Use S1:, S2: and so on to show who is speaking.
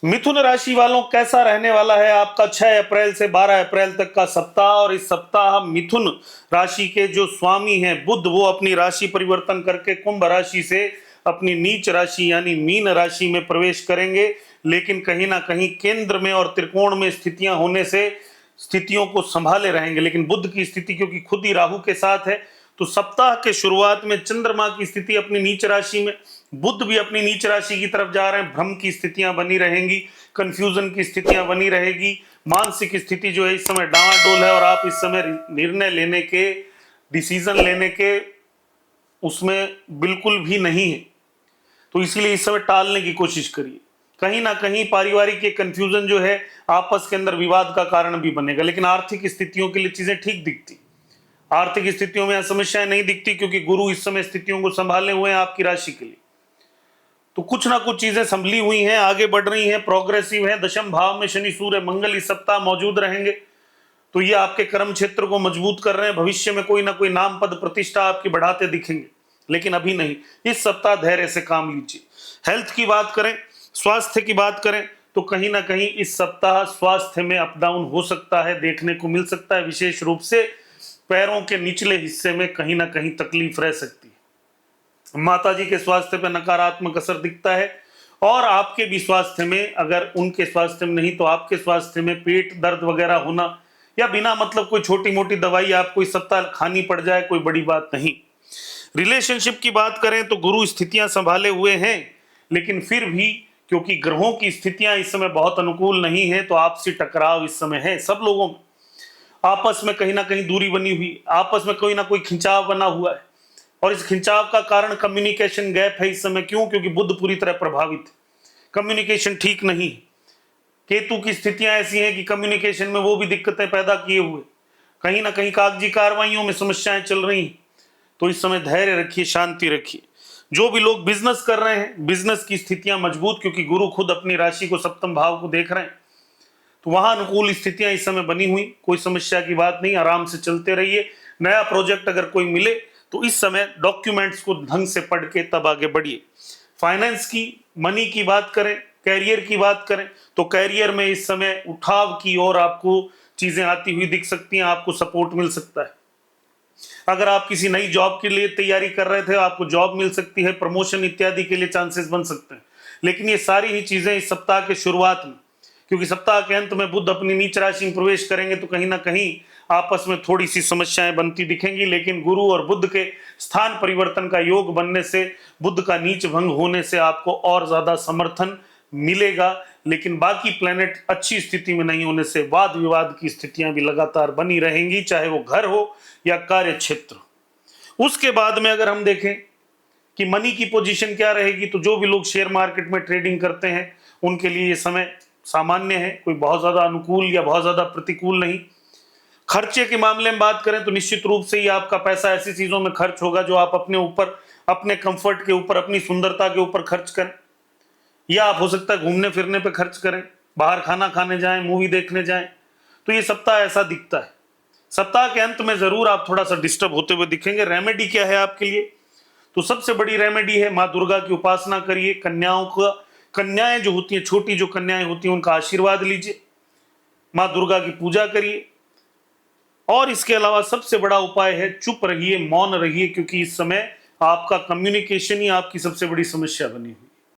S1: मिथुन राशि वालों कैसा रहने वाला है आपका 6 अप्रैल से 12 अप्रैल तक का सप्ताह। और इस सप्ताह मिथुन राशि के जो स्वामी हैं बुध, वो अपनी राशि परिवर्तन करके कुंभ राशि से अपनी नीच राशि यानी मीन राशि में प्रवेश करेंगे। लेकिन कहीं ना कहीं केंद्र में और त्रिकोण में स्थितियां होने से स्थितियों को संभाले रहेंगे। लेकिन बुध की स्थिति क्योंकि खुद ही राहु के साथ है, तो सप्ताह के शुरुआत में चंद्रमा की स्थिति अपनी नीच राशि में, बुध भी अपनी नीच राशि की तरफ जा रहे हैं। भ्रम की स्थितियां बनी रहेंगी, कंफ्यूजन की स्थितियां बनी रहेगी, मानसिक स्थिति जो है इस समय डावाडोल है और आप इस समय निर्णय लेने के, डिसीजन लेने के उसमें बिल्कुल भी नहीं है। तो इसीलिए इस समय टालने की कोशिश करिए। कहीं ना कहीं पारिवारिक के कंफ्यूजन जो है आपस के अंदर विवाद का कारण भी बनेगा। लेकिन आर्थिक स्थितियों के लिए चीजें ठीक दिखती, आर्थिक स्थितियों में समस्याएं नहीं दिखती क्योंकि गुरु इस समय स्थितियों को संभाले हुए हैं आपकी राशि के लिए। तो कुछ ना कुछ चीजें संभली हुई हैं, आगे बढ़ रही हैं, प्रोग्रेसिव है। दशम भाव में शनि सूर्य मंगल इस सप्ताह मौजूद रहेंगे, तो ये आपके कर्म क्षेत्र को मजबूत कर रहे हैं। भविष्य में कोई ना कोई नाम पद प्रतिष्ठा आपकी बढ़ाते दिखेंगे, लेकिन अभी नहीं। इस सप्ताह धैर्य से काम लीजिए। हेल्थ की बात करें, स्वास्थ्य की बात करें, तो कहीं ना कहीं इस सप्ताह स्वास्थ्य में अप डाउन हो सकता है, देखने को मिल सकता है। विशेष रूप से पैरों के निचले हिस्से में कहीं ना कहीं तकलीफ रह सकती है। माताजी के स्वास्थ्य पर नकारात्मक असर दिखता है। और आपके भी स्वास्थ्य में, अगर उनके स्वास्थ्य में नहीं तो आपके स्वास्थ्य में पेट दर्द वगैरह होना, या बिना मतलब कोई छोटी मोटी दवाई आपको इस सप्ताह खानी पड़ जाए, कोई बड़ी बात नहीं। रिलेशनशिप की बात करें तो गुरु स्थितियां संभाले हुए हैं, लेकिन फिर भी क्योंकि ग्रहों की स्थितियां इस समय बहुत अनुकूल नहीं है, तो आपसी टकराव इस समय है। सब लोगों में आपस में कहीं ना कहीं दूरी बनी हुई, आपस में कोई ना कोई खिंचाव बना हुआ है। और इस खिंचाव का कारण कम्युनिकेशन गैप है इस समय। क्यों? क्योंकि बुध पूरी तरह प्रभावित है, कम्युनिकेशन ठीक नहीं। केतु की स्थितियां ऐसी हैं कि कम्युनिकेशन में वो भी दिक्कतें पैदा किए हुए, कहीं ना कहीं कागजी कार्रवाइयों में समस्याएं चल रही हैं। तो इस समय धैर्य रखिए, शांति रखिए। जो भी लोग बिजनेस कर रहे हैं, बिजनेस की स्थितियां मजबूत, क्योंकि गुरु खुद अपनी राशि को सप्तम भाव को देख रहे हैं, तो वहां अनुकूल स्थितियां इस समय बनी हुई, कोई समस्या की बात नहीं। आराम से चलते रहिए। नया प्रोजेक्ट अगर कोई मिले तो इस समय डॉक्यूमेंट्स को ढंग से पढ़ के तब आगे बढ़िए। फाइनेंस की, मनी की बात करें, कैरियर की बात करें, तो कैरियर में इस समय उठाव की ओर आपको चीजें आती हुई दिख सकती हैं, आपको सपोर्ट मिल सकता है। अगर आप किसी नई जॉब के लिए तैयारी कर रहे थे, आपको जॉब मिल सकती है, प्रमोशन इत्यादि के लिए चांसेस बन सकते हैं। लेकिन ये सारी ही चीजें इस सप्ताह के शुरुआत में, क्योंकि सप्ताह के अंत में बुध अपनी नीच राशि में प्रवेश करेंगे, तो कहीं ना कहीं आपस में थोड़ी सी समस्याएं बनती दिखेंगी। लेकिन गुरु और बुध के स्थान परिवर्तन का योग बनने से, बुध का नीच भंग होने से आपको और ज्यादा समर्थन मिलेगा। लेकिन बाकी प्लेनेट अच्छी स्थिति में नहीं होने से वाद विवाद की स्थितियां भी लगातार बनी रहेंगी, चाहे वो घर हो या कार्य क्षेत्र। उसके बाद में अगर हम देखें कि मनी की पोजीशन क्या रहेगी, तो जो भी लोग शेयर मार्केट में ट्रेडिंग करते हैं उनके लिए ये समय सामान्य है, कोई बहुत ज्यादा अनुकूल या बहुत ज्यादा प्रतिकूल नहीं। खर्चे के मामले में बात करें तो निश्चित रूप से ही आपका पैसा ऐसी चीजों में खर्च होगा जो आप अपने ऊपर, अपने कंफर्ट के ऊपर, अपनी सुंदरता के ऊपर खर्च करें, या आप हो सकता है घूमने फिरने पे खर्च करें, बाहर खाना खाने जाएं, मूवी देखने जाएं। तो ये सप्ताह ऐसा दिखता है। सप्ताह के अंत में जरूर आप थोड़ा सा डिस्टर्ब होते हुए दिखेंगे। रेमेडी क्या है आपके लिए? तो सबसे बड़ी रेमेडी है माँ दुर्गा की उपासना करिए। कन्याओं का, कन्याएं जो होती हैं, छोटी जो कन्याएं होती हैं, उनका आशीर्वाद लीजिए, माँ दुर्गा की पूजा करिए। और इसके अलावा सबसे बड़ा उपाय है चुप रहिए, मौन रहिए, क्योंकि इस समय आपका कम्युनिकेशन ही आपकी सबसे बड़ी समस्या बनी हुई।